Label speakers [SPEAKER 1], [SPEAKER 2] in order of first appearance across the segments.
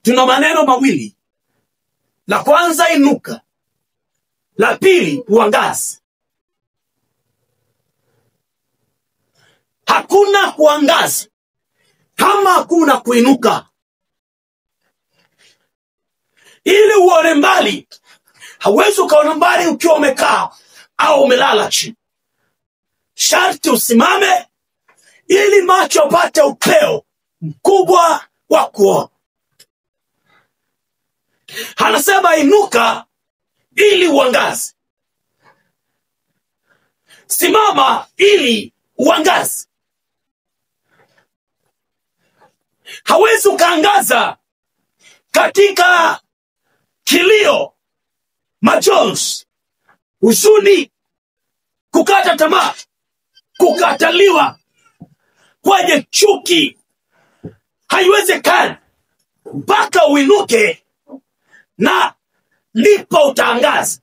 [SPEAKER 1] tuna maneno mawili. La kwanza inuka, la pili uangaze. Hakuna kuangaza kama hakuna kuinuka. Ili uone mbali, hauwezi ukaona mbali ukiwa umekaa au umelala chini. Sharti usimame ili macho yapate upeo mkubwa wa kuona. Anasema inuka ili uangaze. Simama ili uangaze. Hawezi ukaangaza katika kilio, majonzi, huzuni, kukata tamaa, kukataliwa, kwenye chuki. Haiwezekani mpaka uinuke na ndipo utaangaza.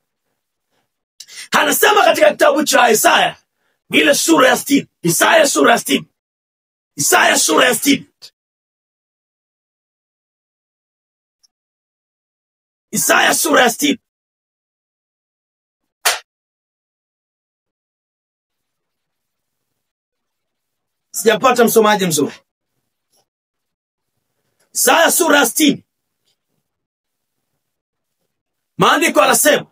[SPEAKER 1] Anasema katika kitabu cha Isaya, ile sura ya 60, Isaya sura ya 60, Isaya sura ya 60, Isaya sura ya 60. Sijapata msomaji mzuri. Isaya sura ya 60. Maandiko yanasema,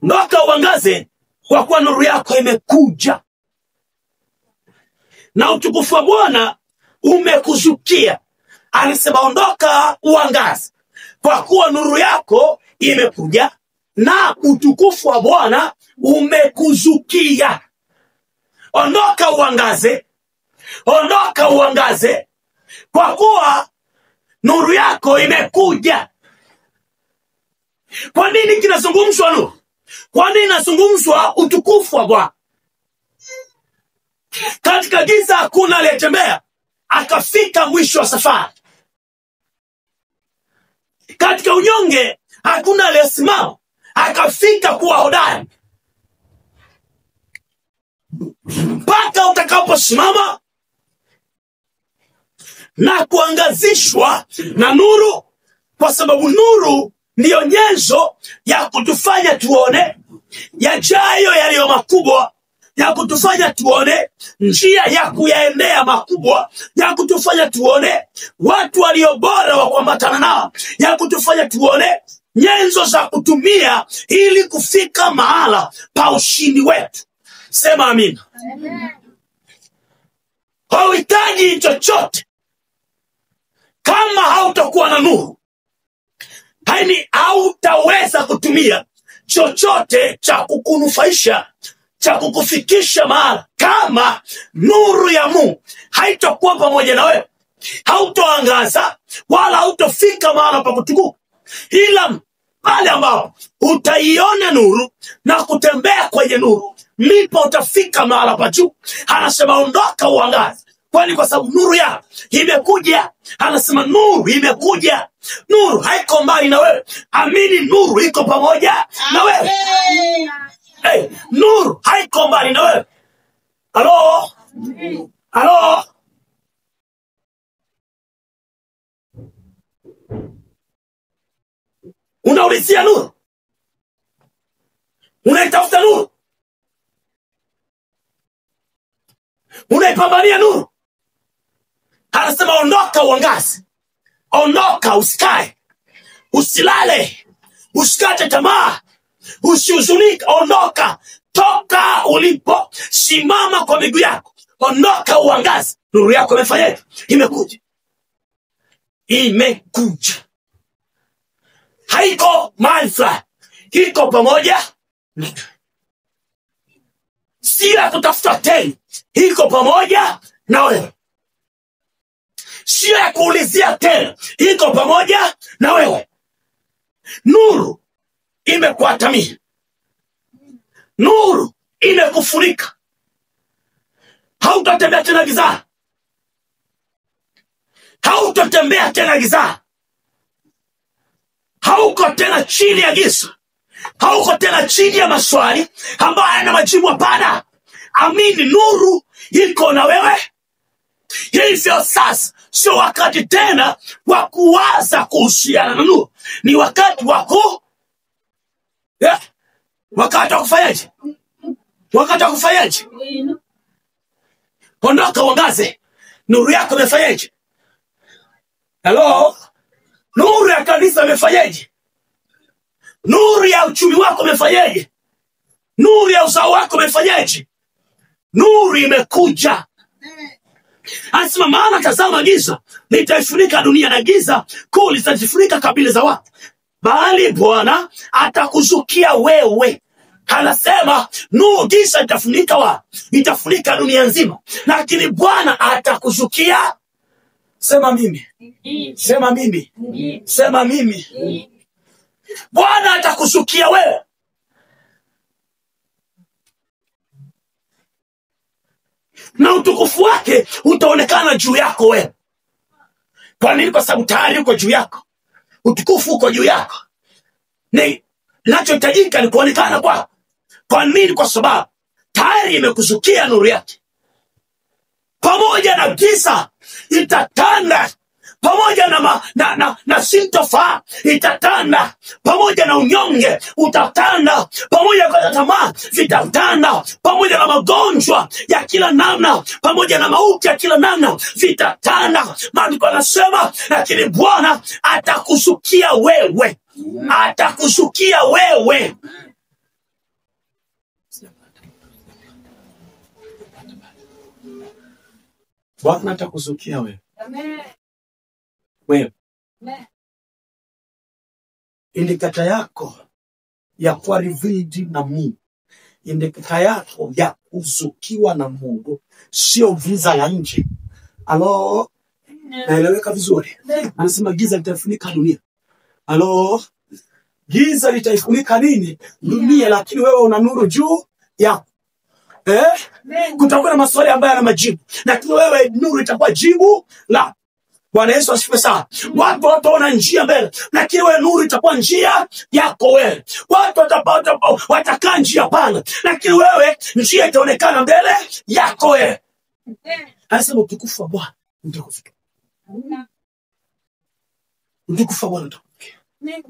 [SPEAKER 1] ondoka uangaze, kwa kuwa nuru yako imekuja na utukufu wa Bwana umekuzukia. Anasema ondoka uangaze, kwa kuwa nuru yako imekuja na utukufu wa Bwana umekuzukia. Ondoka uangaze, ondoka uangaze, kwa kuwa nuru yako imekuja. Kwa nini kinazungumzwa nuru? Kwa nini inazungumzwa utukufu wa Bwana? Katika giza hakuna aliyetembea akafika mwisho wa safari. Katika unyonge hakuna aliyesimama akafika kuwa hodari. Mpaka utakaposimama na kuangazishwa na nuru, kwa sababu nuru ndiyo nyenzo ya kutufanya tuone yajayo yaliyo makubwa, ya kutufanya tuone njia ya kuyaendea makubwa, ya kutufanya tuone watu walio bora wa kuambatana nao, ya kutufanya tuone nyenzo za kutumia ili kufika mahala pa ushindi wetu. Sema amina. Hauhitaji chochote kama hautakuwa na nuru. Haini hautaweza kutumia chochote cha kukunufaisha, cha kukufikisha mahala, kama nuru ya Mungu haitakuwa pamoja na wewe. Hautoangaza wala hautofika mahala pa kutukuka, ila pale ambapo utaiona nuru na kutembea kwenye nuru, ndipo utafika mahala pa juu. Anasema ondoka uangaze, kwani kwa sababu nuru yako imekuja. Anasema nuru imekuja. Nuru haiko mbali na wewe. Amini, nuru iko pamoja na wewe. Hey, nuru haiko mbali na wewe. Halo? Halo? Unaulizia nuru? Unaitafuta nuru? Unaipambania nuru? Anasema ondoka uangaze. Ondoka, usikae, usilale, usikate tamaa, usihuzunike. Ondoka, toka ulipo, simama kwa miguu yako, ondoka uangaze. Nuru yako imefanyaje? Imekuja. Imekuja. Haiko mahali fulani, iko pamoja. Si ya kutafuta tena, iko pamoja na wewe. Sio ya kuulizia tena, iko pamoja na wewe. Nuru imekuatamia, nuru imekufunika. Hautatembea tena giza, hautatembea tena giza. Hauko tena chini ya giza, hauko tena chini ya maswali ambayo hayana majibu. Hapana, amini, nuru iko na wewe. Hivyo sasa Sio wakati tena wa kuwaza kuhusiana na nuru. Ni wakati wa wakati wa kufanyaje? Wakati wa kufanyaje? Ondoka uangaze. Nuru yako imefanyaje? Hello? Nuru ya kanisa imefanyaje? Nuru ya uchumi wako imefanyaje? Nuru ya uzao wako imefanyaje? Nuru imekuja. Anasema maana tazama giza litaifunika dunia na giza kuu litazifunika kabila za watu. Bali Bwana atakuzukia wewe. Anasema giza litafunika itafunika dunia nzima. Lakini Bwana atakuzukia. Sema mimi. Sema mimi. Sema mimi. Bwana atakuzukia wewe. Na utukufu wake utaonekana juu yako wewe. Kwa nini? Kwa sababu tayari uko juu yako. Utukufu uko juu yako. Nachohitajika ni kuonekana kwako. Kwa nini? Kwa sababu tayari imekuzukia nuru yake. Pamoja na giza itatanda, pamoja na sintofahamu itatanda, pamoja na unyonge utatanda, pamoja na tamaa vitatanda, pamoja na magonjwa ya kila namna, pamoja na mauti ya kila namna vitatanda. Maandiko yanasema lakini Bwana atakuzukia wewe. Atakuzukia wewe. Bwana atakuzukia wewe. Amen. Wewe. Amen. Indikata yako ya kuwa revealed na Mungu, indikata yako ya kuzukiwa na Mungu sio giza la nje. Alo? Naeleweka vizuri? Anasema giza litaifunika dunia. Alo? Giza litaifunika nini? Dunia, lakini wewe una nuru juu yako. Kutakuwa na maswali ambayo yana majibu, lakini wewe nuru itakuwa jibu la. Bwana Yesu asifiwe sana. Watu wataona njia mbele, lakini wewe nuru itakuwa njia yako wewe. Watu watakaa njia pana, lakini wewe njia itaonekana mbele yako wewe. Anasema utukufu wa Bwana utakufikia. Utukufu wa Bwana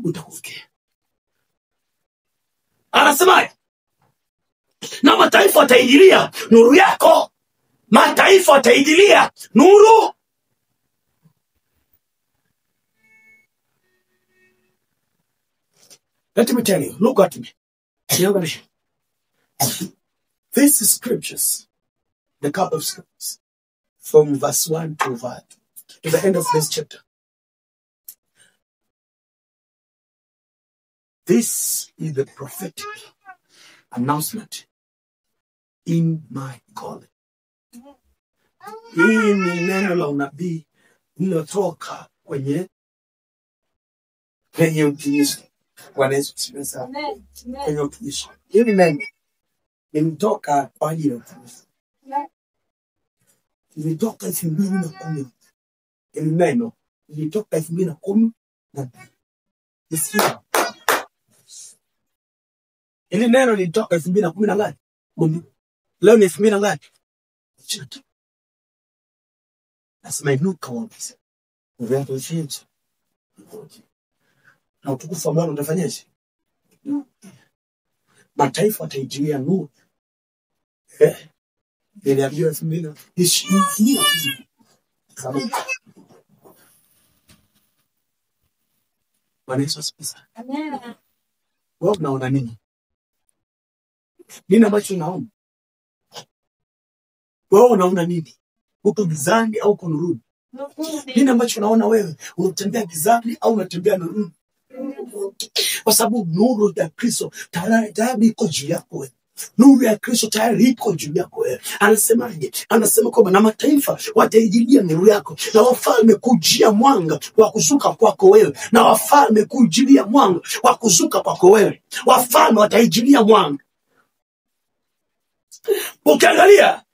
[SPEAKER 1] utakufikia. Anasema na mataifa wataijilia nuru yako. Mataifa wataijilia nuru. Let me tell you, look at me. This is scriptures, the cup of scriptures, from verse 1 to the end of this chapter. This is the prophetic announcement in my calling. Hii ni neno la unabii lilotoka kwenye utumishi. Bwana Yesu asifiwe sana. Kwenye utumishi. Hili neno limetoka kwa ajili ya utumishi. Limetoka 2010. Hili neno limetoka 2010 na isikia. Hili neno lilitoka 2010 na ngapi? Leo ni 2010 na ngapi? Nasema inuka wapi? Unaanza kushindwa. Na utukufu wa Bwana utafanyaje? Mataifa wataijilia nuru. Niliambiwa 2020. Bwana Yesu asifiwe. Amen. Wewe unaona nini? Nini ambacho unaona? Wewe unaona nini? Uko gizani au uko nuruni? Nini ambacho unaona wewe? Unatembea gizani au unatembea nuruni? Kwa sababu nuru ya Kristo tayari iko juu yako wewe. Nuru ya Kristo tayari iko juu yako wewe. Anasemaje? Anasema kwamba na mataifa wataijilia nuru yako, na wafalme kujia mwanga wa kuzuka kwako wewe. Na wafalme kujilia mwanga wa kuzuka kwako wewe. Wafalme wataijilia mwanga. Ukiangalia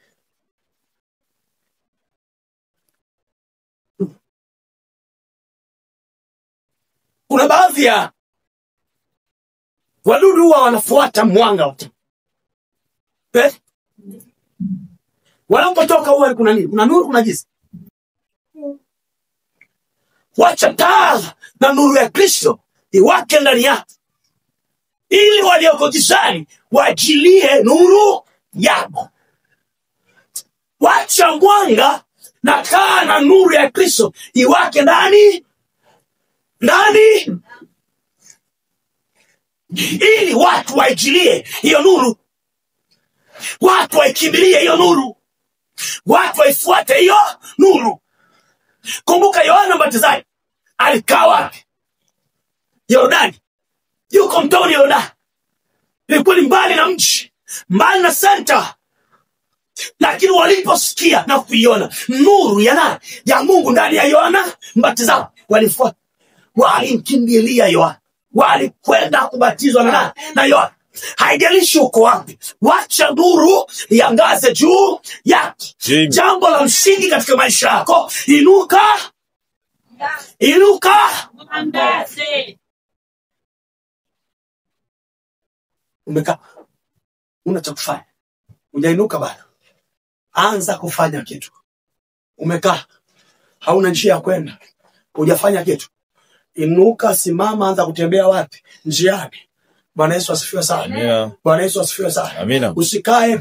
[SPEAKER 1] kuna baadhi ya wadudu huwa wanafuata mwanga wote. Wanapotoka huwa kuna nini? Kuna nuru, kuna giza. wacha taa na nuru ya Kristo iwake ndani yako, ili walioko gizani wajilie nuru yako. Wacha mwanga na taa na nuru ya Kristo iwake ndani, ili watu waijilie hiyo nuru, watu waikimbilie hiyo nuru, watu waifuate hiyo nuru. Kumbuka Yohana Mbatizaji alikaa wapi? Yordani. Yuko mtoni Yordani. Ilikuwa ni mbali na mji, mbali na center. Lakini waliposikia na kuiona nuru ya nani? Ya Mungu ndani ya Yohana Mbatizaji, walifuata, walimkimbilia Yohana, walikwenda kubatizwa na nani? Na Yohana. Haijalishi uko wapi, wacha nuru iangaze juu yako. Jambo la msingi katika maisha yako, inuka. Umekaa, una cha kufanya, unainuka bado, anza kufanya kitu. Umekaa, hauna njia ya kwenda, hujafanya kitu, inuka, simama, anza kutembea. Wapi? Njiani. Bwana Yesu asifiwe sana.
[SPEAKER 2] Yeah.
[SPEAKER 1] Bwana Yesu asifiwe sana.
[SPEAKER 2] Amina.
[SPEAKER 1] Usikae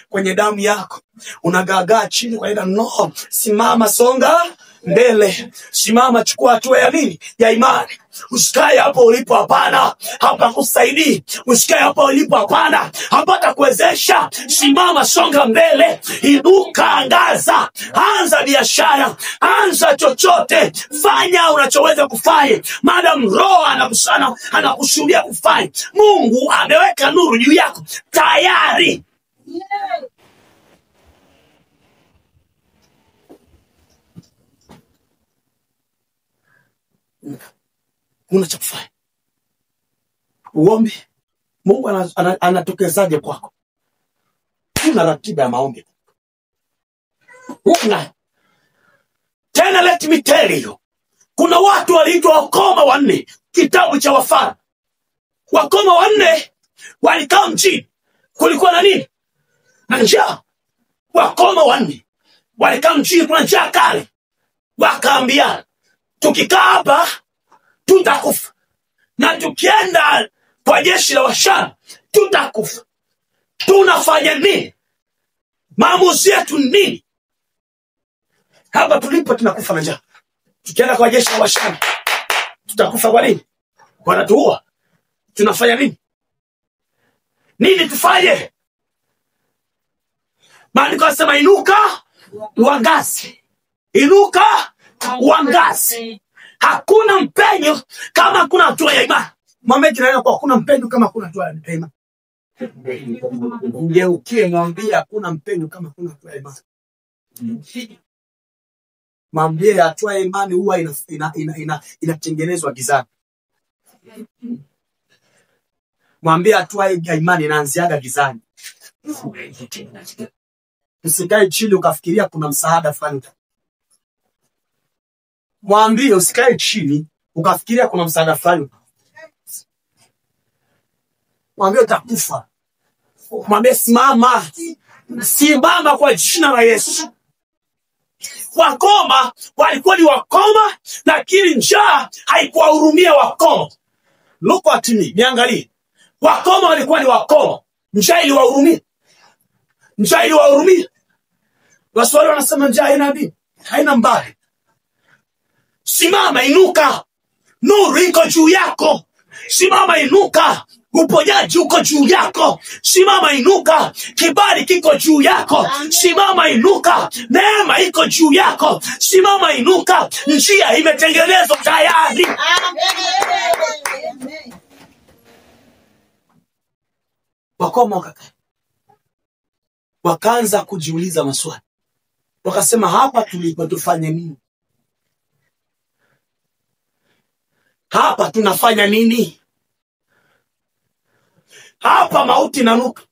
[SPEAKER 1] kwenye damu yako, unagagaa chini kwa ida. No, simama, songa mbele, simama, chukua hatua ya nini? Ya imani. Usikae hapo ulipo, hapana, hapa kusaidii. Usikae hapo ulipo, hapana, hapata kuwezesha. Simama, songa mbele, inuka, angaza, anza biashara, anza chochote, fanya unachoweza kufanya. Madam Roho anakushuhudia kufanya. Mungu ameweka nuru juu yako tayari. Una cha kufanya. Uombe. Mungu anatokezaje kwako? Una ratiba ya maombi. Una. Tena let me tell you, kuna watu waliitwa wakoma wanne, kitabu cha Wafalme. Wakoma wanne walikaa mjini. Kulikuwa na nini? Na njaa. Wakoma wanne walikaa mjini, kuna njaa kali. Wakaambiana, tukikaa hapa tutakufa, na tukienda kwa jeshi la Washami tutakufa. Tunafanya nini? Maamuzi yetu nini? Hapa tulipo tunakufa na njaa. Tukienda kwa jeshi la Washami tutakufa. Kwa nini? Wanatuua. Tunafanya nini? Nini tufanye? Maandiko yanasema inuka uangaze. Inuka uangaze. Hakuna mpenyo kama hakuna hatua ya imani. Mwambie jirani, kwa hakuna mpenyo kama hakuna hatua ya imani. Ngeukie mwambie hakuna mpenyo kama hakuna hatua ya imani. Mwambie hatua ya imani huwa inatengenezwa gizani. Mwambie hatua ya imani inaanziaga gizani. Usikae chini ukafikiria kuna msaada fulani. Mwambie usikae chini ukafikiria kuna msaada fulani. Mwambie utakufa. Mwambie simama. Simama kwa jina la Yesu. Wakoma walikuwa ni wakoma, lakini njaa haikuwahurumia wakoma. Look at me, niangalie. Wakoma walikuwa ni wakoma, njaa iliwahurumia. Njaa iliwahurumia. Waswahili wanasema njaa haina nini? Haina mbali. Simama, inuka. Nuru iko juu yako. Simama, inuka. Uponyaji uko juu yako. Simama, inuka. Kibali kiko juu yako. Simama, inuka. Neema iko juu yako. Simama, inuka. Njia imetengenezwa tayari. Wakoma wakaanza kujiuliza maswali. Wakasema, hapa tulipo tufanye nini? Hapa tunafanya nini? Hapa mauti inanuka.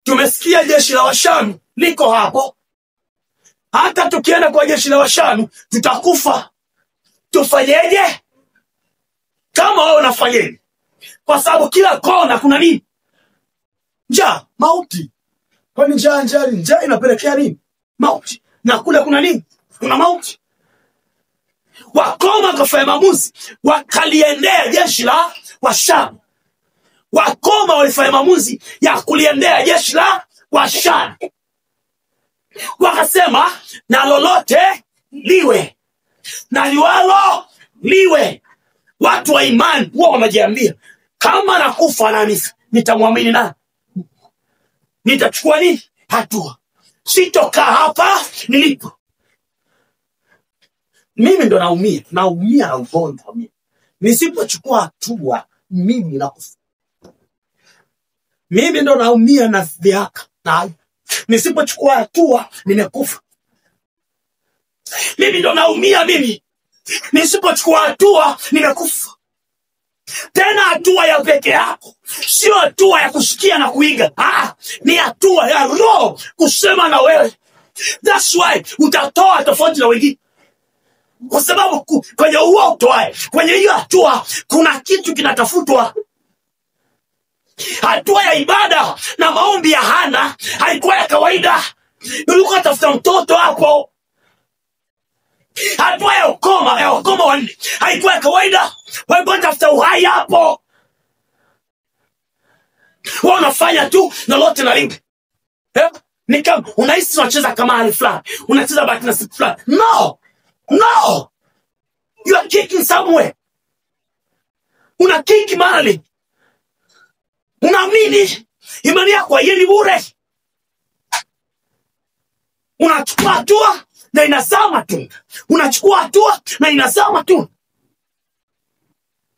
[SPEAKER 1] Tumesikia jeshi la Washami liko hapo. Hata tukienda kwa jeshi la Washami tutakufa. Tufanyeje? Kama wao unafanyeje? Kwa sababu kila kona kuna nini? Njaa, mauti. Kwani njaa inapelekea nini? Mauti. Na kule kuna nini? Kuna mauti. Wakoma wakafanya maamuzi, wakaliendea jeshi la Washani. Wakoma walifanya maamuzi ya kuliendea jeshi la Washani. Wakasema na lolote liwe, na liwalo liwe. Watu wa imani huwa wanajiambia, kama nakufa na nitamwamini na nitachukua nini? Hatua. Sitokaa hapa nilipo. Mimi ndo naumia na ugonjwa. Nisipochukua hatua mimi nakufa. Mimi ndo naumia na dhihaka. Na nisipochukua hatua nimekufa. Mimi ndo naumia mimi. Nisipochukua hatua nimekufa. Tena hatua ya peke yako, sio hatua ya kusikia na kuiga. Ni hatua ya roho kusema na wewe. That's why utatoa tofauti na wengine. Kwa sababu kwenye huo utoae, kwenye hiyo hatua kuna kitu kinatafutwa. Hatua ya ibada na maombi ya Hana haikuwa ya kawaida. Ulikuwa tafuta mtoto hapo. Hatua ya ukoma wanne haikuwa ya kawaida. Walikuwa tafuta uhai hapo. Wanafanya tu na lote na lingi. Ni kama unahisi unacheza kama hali fulani, unacheza bahati nasibu fulani. No. You are kicking somewhere. Una kiki mahali. Unaamini imani yako haiendi bure. Unachukua hatua na inazaa matunda. Unachukua hatua na inazaa matunda.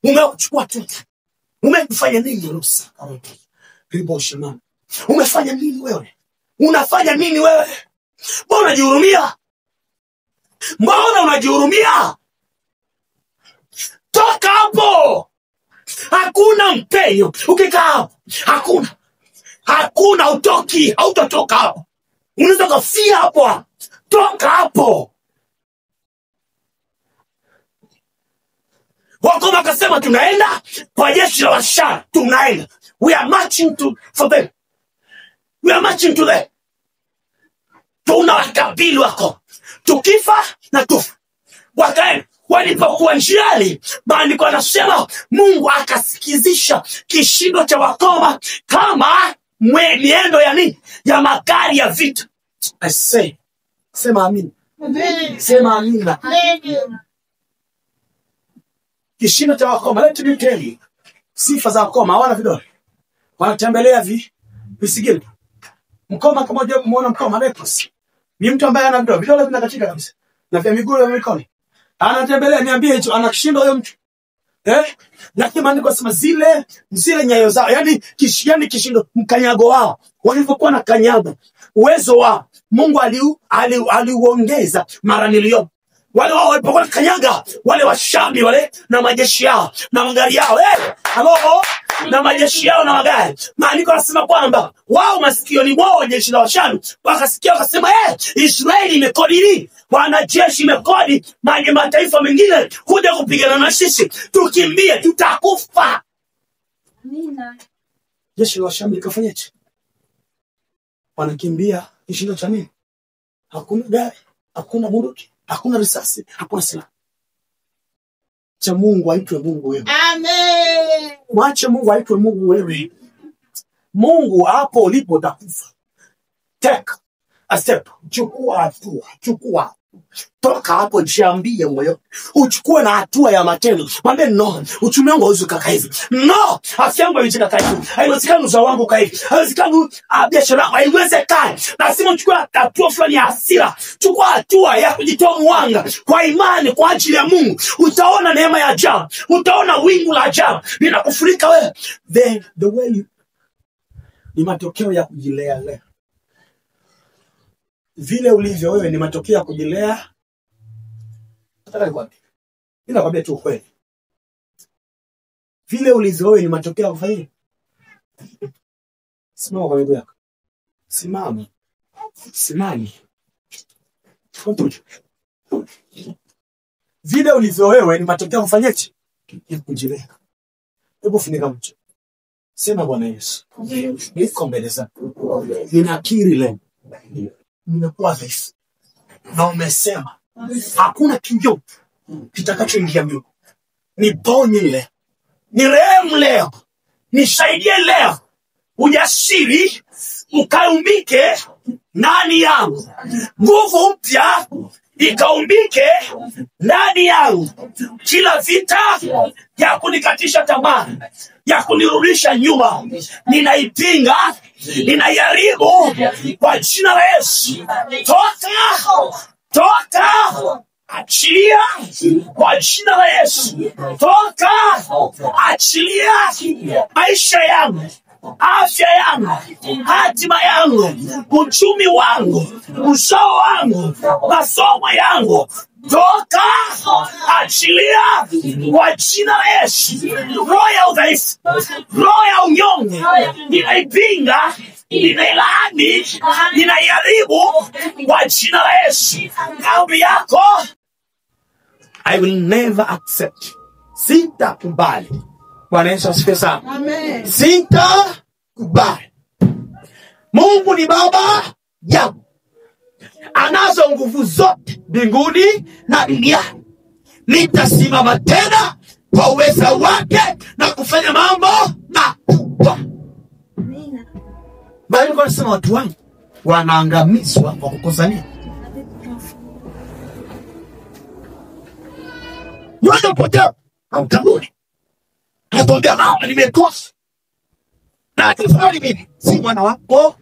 [SPEAKER 1] Umechukua hatua. Umefanya nini ruhusa? Riboshimana. Umefanya nini wewe? Unafanya nini wewe? Mbona unajihurumia? Mbona unajihurumia? Toka hapo. Hakuna mpenyo. Ukikaa hapo, hakuna utoki, hautatoka hapo. Unaweza kufia hapo. Toka hapo. Wakoma akasema tunaenda kwa jeshi la Washani. Tunaenda. We are marching for them. We are marching to them. Tunawakabili wako. Tukifa na tufa. Wakaenda. Walipokuwa njiani, maandiko yanasema Mungu akasikizisha kishindo cha wakoma kama miendo ya nini? Ya magari ya vita. I say. Sema amina. Sema amina. Kishindo cha wakoma. Let me tell you. Sifa za wakoma hawana vidole. Wanatembelea visigino. Mkoma kama unajua kumuona mkoma leprosy. Ni mtu ambaye ana vidole vinakatika kabisa. Na vya miguu na mikono. Anatembelea, niambie hicho ana kishindo huyo mtu. Lakini maandiko yanasema zile nyayo zao, yani kishindo mkanyago wao. Walivyokuwa na kanyago, uwezo wao Mungu aliuongeza mara milioni. Wale wao walipokuwa kanyaga, wale Washami wale na majeshi yao na magari yao, na majeshi yao na magari. Maandiko yanasema kwamba wao masikioni mwao jeshi la Washami wakasikia wakasema, Israeli imekodi nini? Wanajeshi imekodi mataifa mengine kuja kupigana na sisi. Tukimbie tutakufa. Amina. Jeshi la Washami likafanyaje? Wanakimbia kishindo cha nini? Hakuna gari, hakuna bunduki, hakuna risasi, hakuna silaha. Cha Mungu aitwe Mungu wewe. Amen. Mwache Mungu aitwe Mungu wewe. Mungu hapo ulipo utakufa. Take a step. Chukua hatua. Toka hapo, jiambie moyo. Uchukue na hatua ya matendo. Mwambie no, uchumi wangu hauwezi kukaa hivi. No, afya yangu haiwezi kukaa hivi. Haiwezekani uzao wangu kukaa hivi. Haiwezekani biashara yangu haiwezekani. Lazima uchukue hatua fulani ya hasira. Chukua hatua ya kujitoa mwanga kwa imani kwa ajili ya Mungu. Utaona neema ya ajabu. Utaona wingu la ajabu linakufurika wewe. Then the way you ni matokeo ya kujilea leo. Vile ulivyo wewe ni matokeo ya kujilea. Nataka nikwambie. Ninakwambia tu ukweli. Vile ulivyo wewe ni matokeo ya kufanya. Simama kwa miguu yako. Simama. Vile ulivyo wewe ni matokeo ya kufanyaje? Ya kujilea. Hebu funika mtu. Sema Bwana Yesu. Niko mbele zako. Ninakiri leo. Nimekuwa dhaifu. Na umesema hakuna kinyongo kitakachoingia mbinguni. Niponye leo, nirehemu leo, nisaidie leo, ujasiri ukaumbike ndani yangu, nguvu mpya ikaumbike ndani yangu. Kila vita ya kunikatisha tamaa, ya kunirudisha nyuma, ninaipinga, ninaiharibu kwa jina la Yesu. Toka, achilia kwa jina la Yesu. Toka, achilia maisha yangu, afya yangu, hatima yangu, uchumi wangu, uzao wangu, masomo yangu. Toka, achilia kwa jina la Yesu. Roho ya udhaifu, roho ya unyonge, ninaipinga, ninailaani, ninaiharibu kwa jina la Yesu. Kauli yako, I will never accept. Sitakubali. Bwana Yesu asifiwe sana. Amen. Sitakubali. Mungu ni baba yangu, anazo nguvu zote mbinguni na duniani. Nitasimama tena kwa uweza wake na kufanya mambo makubwa. Bali kwa nasema watu wangu wanaangamizwa kwa kukosa nini? Mwana potea hautabuni. Hatuambia mama nimekosa. Na atafari mimi si mwana wako.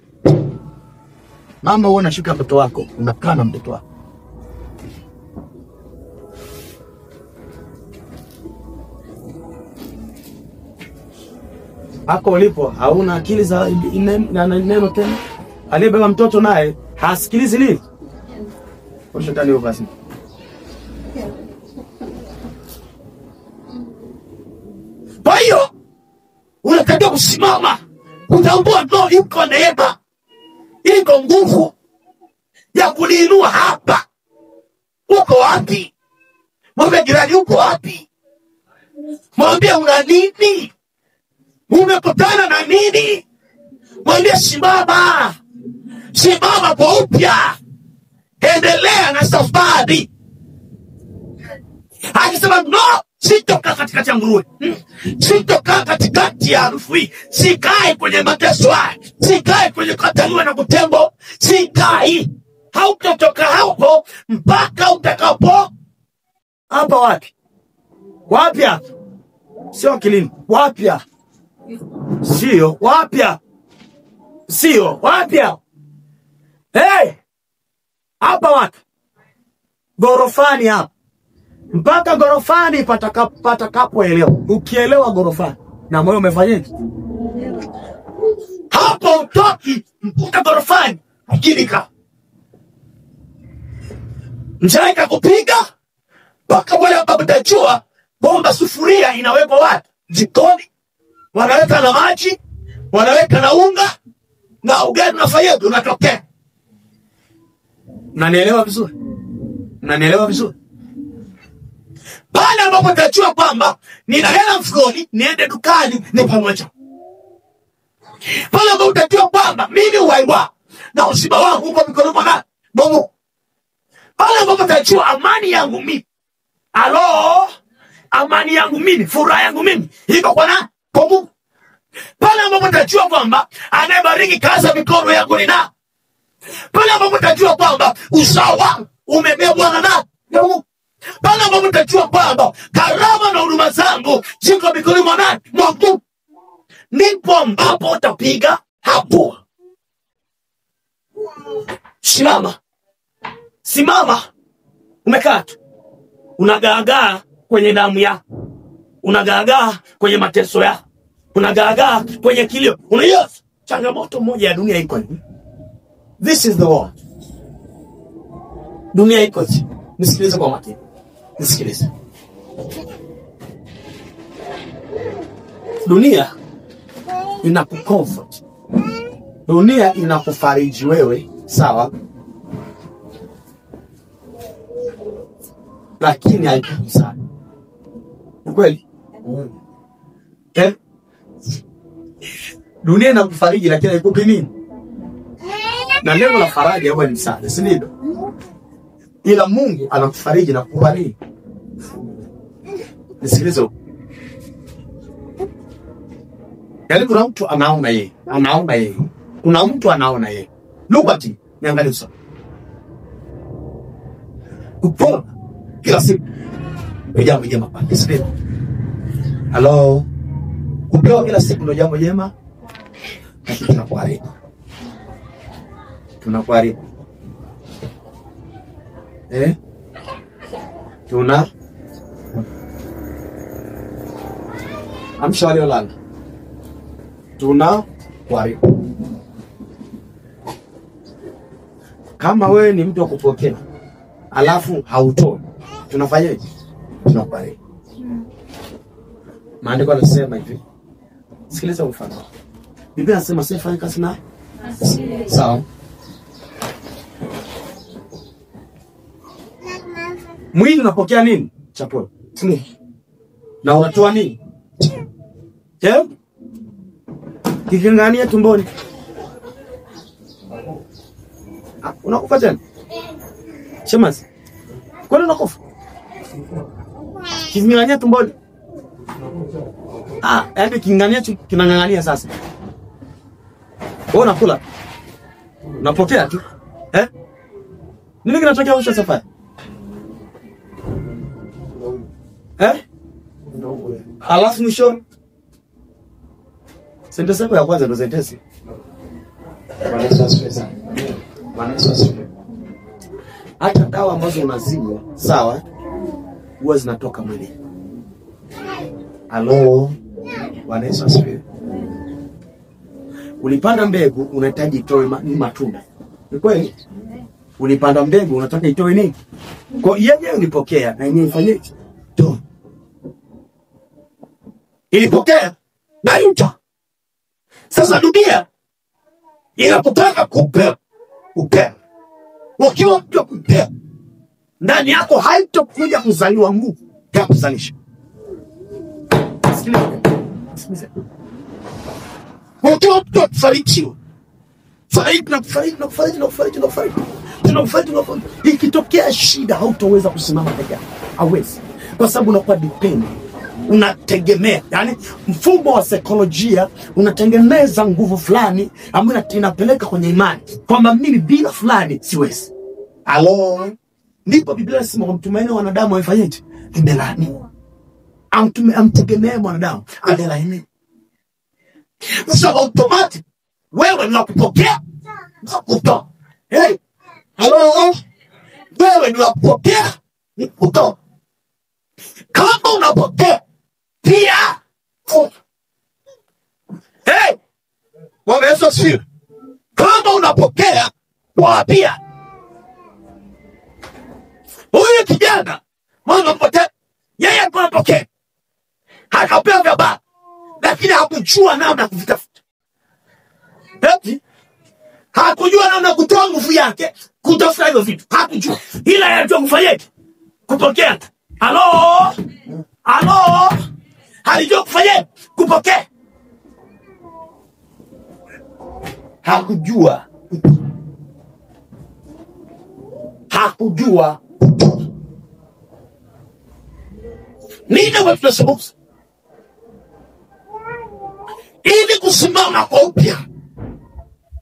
[SPEAKER 1] Mama wewe unashika mtoto wako, unakaa na mtoto wako. Hapo ulipo hauna akili za neno tena. Aliyebeba mtoto naye hasikilizi nini? Shetani basi. Kwa hiyo unatakiwa kusimama, kutambua no yuko neema, iko nguvu ya kuliinua hapa. Uko wapi? Mwambie jirani uko wapi? Mwambie una nini? Umekutana na nini? Mwambie simama. Simama kwa upya. Endelea na safari. Akisema no, sitoka katikati ya nguruwe. Sitoka katikati ya harufu hii. Sikai kwenye mateso haya. Sikai kwenye kukataliwa na kutembo. Sikai. Hautotoka hapo mpaka utakapo. Hapa wapi? Wapi hapa? Sio kilimo. Wapi hapa? Sio wapya. Sio wapya. Hey! Hapa wapi? Gorofani hapa. Mpaka gorofani patakapoelewa. Ukielewa gorofani na moyo umefanyaje? Hapo utoki mpaka gorofani. Hakika. Njaa ikakupiga mpaka wale ambao utajua bomba sufuria inawekwa wapi? Jikoni. Wanaweka na maji, wanaweka na unga, na ugali unafanyaje? Unatokea. Unanielewa vizuri? Unanielewa vizuri? Pale ambapo utajua kwamba nina hela mfukoni, niende dukani ni pamoja. Pale ambapo utajua kwamba mimi uhaiwa na uzima wangu uko mikononi mwa Mungu. Pale ambapo utajua amani yangu mimi. Amani yangu mimi, furaha yangu mimi iko kwa nani? Kwa Mungu. Pale ambapo utajua kwamba anayebariki kazi ya mikono yangu ni nani. Pale ambapo utajua kwamba uzao wangu umebebwa na nani? Mungu. Pale ambapo utajua kwamba karama na huduma zangu ziko mikononi mwa nani? Mungu. Ndipo ambapo utapiga hapo. Simama. Simama. Umekaa tu. Unagaagaa kwenye damu yako. Unagaagaa kwenye mateso yako. Unagaagaa kwenye kilio. Unaiona changamoto moja ya dunia iko hivi. This is the world. Dunia iko hivi. Nisikilize kwa makini. Nisikilize. Dunia inakucomfort. Dunia inakufariji wewe, sawa? Lakini haikupi sana. Ni kweli? Dunia inakufariji lakini haikupi nini? Na lengo la faraja huwa ni sana, si ndio? Ila Mungu anakufariji na kukupa nini? Nisikilize. Yaani kuna mtu anaona yeye. Kuna mtu anaona yeye. Look at him. Niangalie sasa. Kupona kila siku. Ndio jambo jema pale. Sikiliza. Hello. Kupewa kila siku ndio jambo jema. Lakini tunakuharibu. Amsha wale walala. Tunakuharibu. Kama wewe ni mtu wa kupokea alafu hautoi, tunafanyaje? Tunakuharibu. Maandiko yanasema hivi. Sikiliza mfano. Biblia inasema sifanye kazi na sawa. Mwili unapokea nini? Chakula. Na unatoa nini? Kikingania tumboni. Unakufa tena? Shemasi. Kwani unakufa? Kikingania tumboni. Yaani kingania kinangangania sasa. Wewe unakula. Unapokea tu. Nini kinatokea mwisho safari? Alafu mwisho. Sentensi ya kwanza ndo sentensi. Hata dawa ambazo unazinywa, sawa? Huwa zinatoka mwilini. Halo. Bwana Yesu asifiwe. Ulipanda mbegu unahitaji itoe matunda. Ni kweli? Ulipanda mbegu unataka itoe nini? Kwa yeye ulipokea na yeye ifanyeje? Toa. Ilipokea na yuta. Sasa dunia inapotaka kupea. Wakiwa mtu kupea. Ndani yako haitakuja kuzaliwa nguvu ya kuzalisha. Sikiliza. Wakiwa mtu kufarijiwa. Tunakufariji. Ikitokea shida hautoweza kusimama peke yako. Hauwezi. Kwa sababu unakuwa depend. Unategemea. Yaani mfumo wa saikolojia unatengeneza nguvu fulani ambayo inapeleka kwenye imani. Kwamba mimi bila fulani siwezi. Halo. Ndipo Biblia inasema kumtumaini wanadamu haifanyeje? Ndelaani. Amtegemee mwanadamu. Ndelaani. So automatic. Wewe ni kupokea na kutoa. Hello. Wewe ni kupokea ni kutoa. Kama unapokea pia. Bwana Yesu asifiwe. Kama unapokea pia. Huyu kijana mwana mpotea yeye anapokea. Akapewa vya baba. Lakini hakujua namna kuvitafuta. Hakujua namna kutoa nguvu yake kutafuta hivyo vitu. Hakujua. Ila anajua kufanyaje? Kupokea. Halo? Alijua kufanyaje? Kupokea. Hakujua. Nini wewe tunasema? Ili kusimama kwa upya.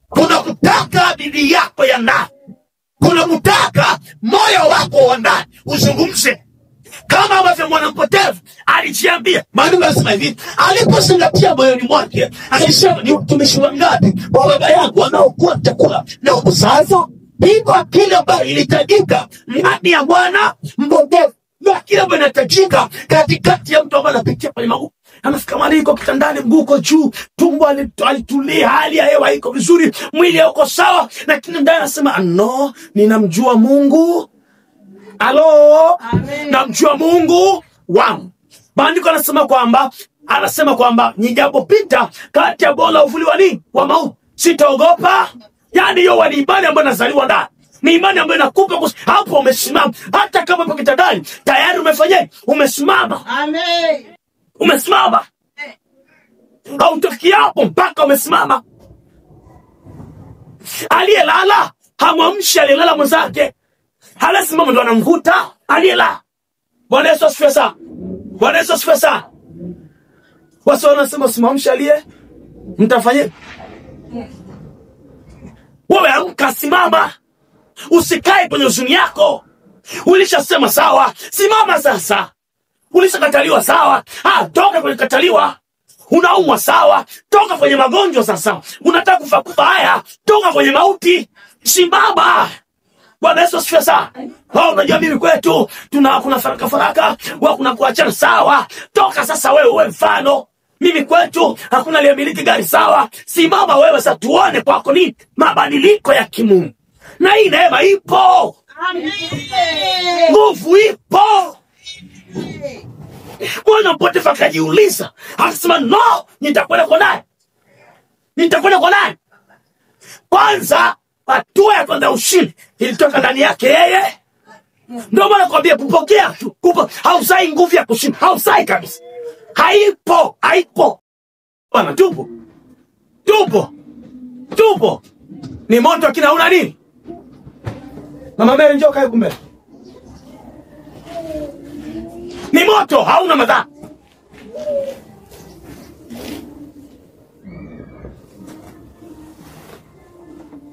[SPEAKER 1] Kuna kutaka bidii yako ya ndani. Kuna kutaka moyo wako wa ndani uzungumze. Kama ambavyo mwanampotevu alijiambia, maandiko yanasema hivi, alipozingatia moyoni mwake, alisema ni utumishi wangapi wa baba yangu wanaokuwa chakula na ukusazo? Hivyo kile ambacho ilihitajika ndani ya mwana mpotevu na kile ambacho inahitajika katikati ya mtu ambaye anapitia kwenye magumu. Anafika mahali yuko kitandani, mguu uko juu, tumbo alitulia, hali ya hewa iko vizuri, mwili uko sawa, lakini ndani anasema no, ninamjua Mungu. Halo, namjua Mungu wangu. Maandiko anasema kwamba nijapopita kati ya bonde la uvuli wa nini? Wa mauti, sitaogopa. Yaani hiyo ni imani ambayo inazaliwa ndani. Ni imani ambayo inakupa hapo umesimama. Hata kama uko kitandani, tayari umefanyaje? Umesimama.
[SPEAKER 2] Amen.
[SPEAKER 1] Umesimama. Hautafikia hapo mpaka umesimama. Aliyelala hamwamshi aliyelala mwenzake. Halasimama ndo anamvuta aliyelala. Bwana Yesu asifiwe sana. Bwana Yesu asifiwe sana. Watu wanasema simamsha aliye, mtafanya. Wewe amka, simama. Usikae kwenye huzuni yako. Ulishasema sawa, simama sasa. Ulishakataliwa sawa, toka kwenye kataliwa. Unaumwa sawa, toka kwenye magonjwa sasa. Unataka kufa haya, toka kwenye mauti. Simama. Bwana Yesu asifiwe sana. Unajua mimi kwetu kuna faraka, kuna kuachana sawa. Toka sasa wewe mfano. Mimi kwetu hakuna aliyemiliki gari sawa. Simama wewe sasa, tuone kwako ni mabadiliko ya kimungu. Na hii neema ipo. Amen. Nguvu ipo. Bwana Potifa akajiuliza, akasema no, nitakwenda kwa nani? Kwanza hatua ya kwanza ushindi ilitoka ndani yake yeye. Ndio maana nakwambia kupokea tu. Hausai nguvu ya kushinda. Hausai kabisa. Haipo. Bwana tupo. Ni moto akina una nini? Mama Mary njoo kae kumbe. Ni moto, hauna madhara.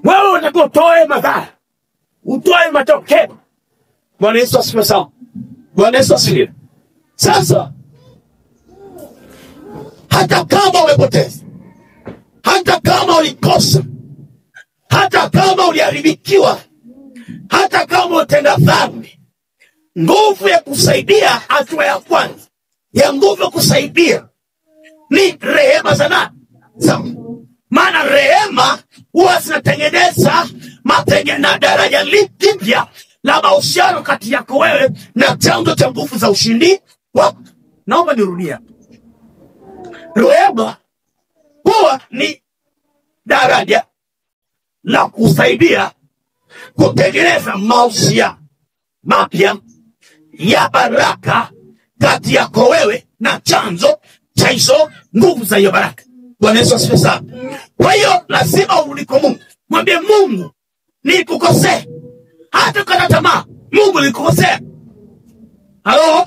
[SPEAKER 1] Wewe unataka utoe madhara. Utoe matokeo. Bwana Yesu asifiwe sana. Bwana Yesu asifiwe. Sasa hata kama umepoteza, hata kama ulikosa, hata kama uliharibikiwa, hata kama utenda dhambi, nguvu ya kusaidia, hatua ya kwanza ya nguvu ya kusaidia ni rehema za nani? Maana rehema huwa zinatengeneza na daraja lipya la mahusiano kati yako wewe na chanzo cha nguvu za ushindi wako. Naomba nirudia. Rehema huwa ni daraja la kusaidia kutengeneza mahusiano mapya ya baraka kati yako wewe na chanzo cha hizo nguvu za hiyo baraka. Bwana Yesu asifiwe sana. Kwa hiyo lazima urudi kwa Mungu. Mwambie Mungu, nilikukosea. Hata ukata tamaa, Mungu nilikukosea. Halo?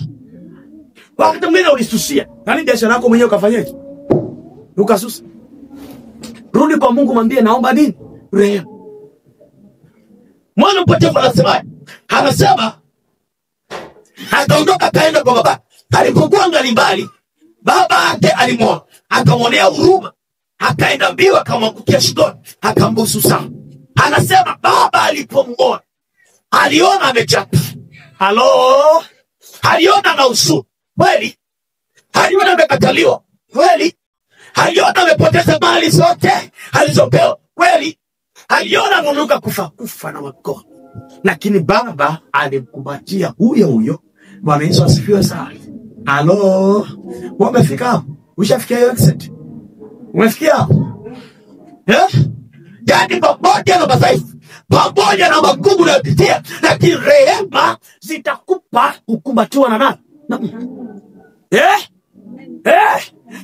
[SPEAKER 1] Wakati mwingine ulisusia. Nani biashara yako mwenyewe ukafanyaje? Ukasusa. Rudi kwa Mungu, mwambie naomba nini? Rehema. Mwana Potifa anasema akaondoka kaenda kwa baba. Alipokuwa ngali mbali, baba yake alimwona, akamwonea huruma, akaenda mbio akamwangukia shingoni, akambusu sana. Anasema baba alipomwona, aliona amechapa. Halo? Aliona na usuru. Kweli? Aliona amekataliwa. Kweli? Aliona amepoteza mali zote alizopewa. Kweli? Aliona amenuka kufa na makosa. Lakini baba alimkumbatia huyo. Bwana Yesu asifiwe sana. Halo? Umefika hapo? Ushafikia hiyo exit? Umefikia hapo? Yaani pamoja na madhaifu, pamoja na magumu unayopitia, lakini rehema zitakupa kukumbatiwa na nani?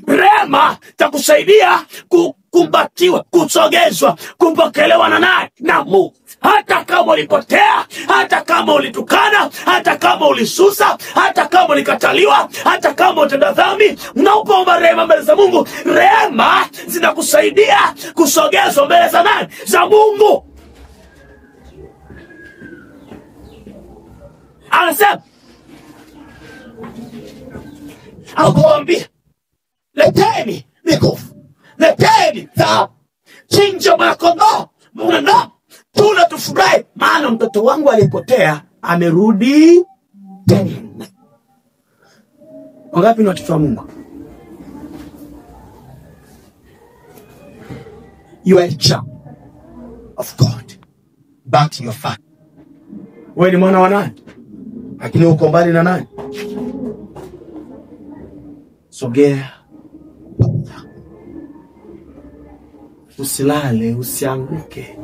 [SPEAKER 1] Rehema takusaidia kukumbatiwa, kusogezwa, kupokelewa na nani? Na Mungu. Hata kama ulipotea, hata kama ulitukana, hata kama ulisusa, hata kama ulikataliwa, hata kama utenda dhambi, unapoomba rehema mbele za Mungu, rehema zinakusaidia kusogezwa mbele za nani? Za Mungu. Anasema akuambia, leteni mikufu, leteni dhahabu, chinja mwanakondoo, mwanadamu, tuna tufurahi, maana mtoto wangu alipotea amerudi tena. Wangapi ni watoto wa Mungu? You are a child of God. Back to your father. Wewe ni mwana wa nani? Lakini uko mbali na nani? Sogea. Usilale, usianguke,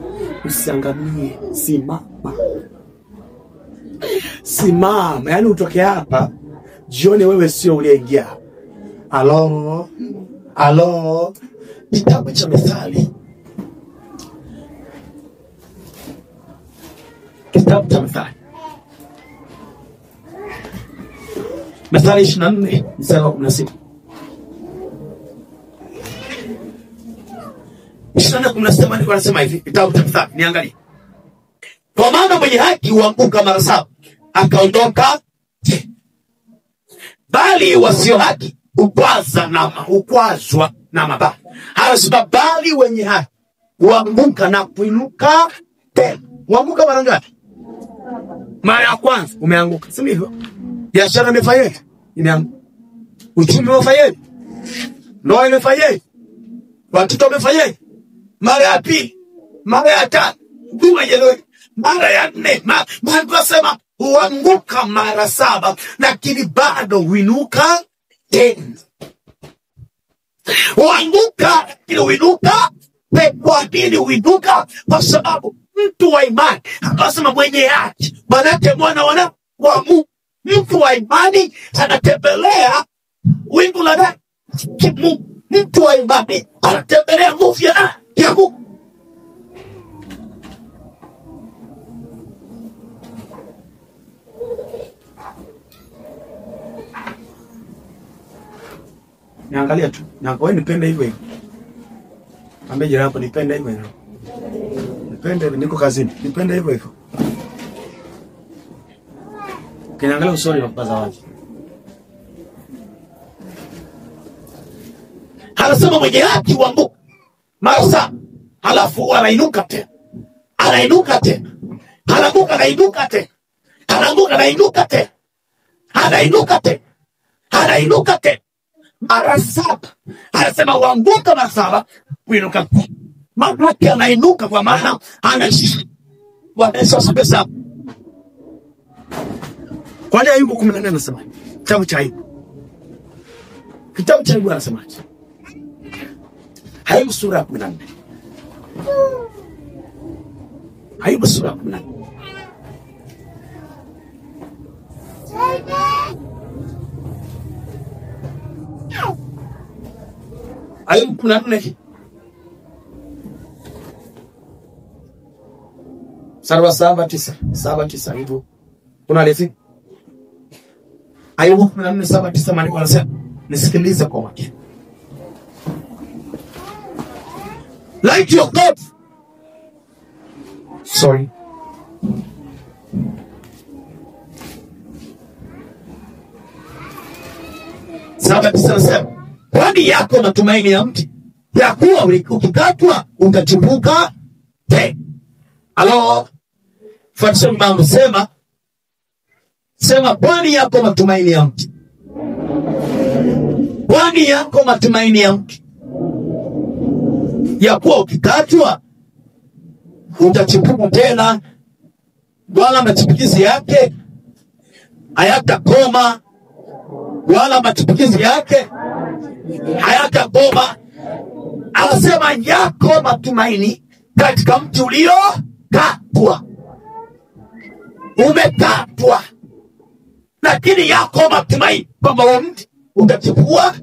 [SPEAKER 1] usiangamie. Simama. Yaani utoke hapa, jione wewe sio uliyeingia. Halo. Kitabu cha Methali. Mithali 24 mstari wa 16. 24:16 maandiko yanasema hivi, kitabu cha Mithali, niangalie. Kwa maana mwenye haki huanguka mara 7 akaondoka, bali wasio haki hukwazwa na mabaya. Anasema bali wenye haki huanguka na kuinuka tena. Huanguka mara ngapi? Mara ya kwanza umeanguka, si hivyo? Biashara imefanyaje? Imeanguka. Uchumi umefanyaje? Ndoa imefanyaje? Watoto wamefanyaje? Mara ya pili, mara ya tatu, mara ya 4. Mungu asema huanguka mara 7 lakini bado huinuka tena. Huanguka lakini huinuka. Kwa nini huinuka? Kwa sababu mtu wa imani, akasema mwenye haki, manake mwana wa Mungu. Mtu wa imani anatembelea wingu la Mungu. Mtu wa imani anatembelea nguvu ya Mungu. Niangalia tu. Na kwa nipende hivyo hivyo. Ambe jirani hapo, nipende hivyo hivyo. Nipende, niko kazini. Nipende hivyo hivyo. Kinaangalia usoni wa kupaza wazi. Anasema mwenye haki huanguka mara 7 halafu anainuka tena. Anainuka tena. Anaanguka na inuka tena. Anaanguka na inuka tena. Anainuka tena. Anainuka tena. Mara 7. Anasema huanguka mara 7 kuinuka. Maana anainuka kwa maana anaishi. Wanaweza pesa. Kwa nini Ayubu 14 anasema? Kitabu cha Ayubu. Kitabu cha Ayubu anasemaje? Ayubu sura ya 14. Ayubu sura ya 14. Ayubu 14. Sarwa 7:9 hivyo. Kuna lefi. Ayubu 14:7-9 maandiko yanasema, nisikilize kwa makini. Like your God. Sorry. Kwani yako matumaini ya mti, ya kuwa ukikatwa utachipuka tena. Halo. Fatisa mambo sema kwani yako matumaini ya mti. Kwani yako matumaini ya mti, ya kuwa ukikatwa utachipuka tena, wala machipukizi yake hayatakoma, wala machipukizi yake hayatakoma. Anasema yako matumaini katika mti uliokatwa. Umekatwa, lakini yako matumaini kwamba mti utachipua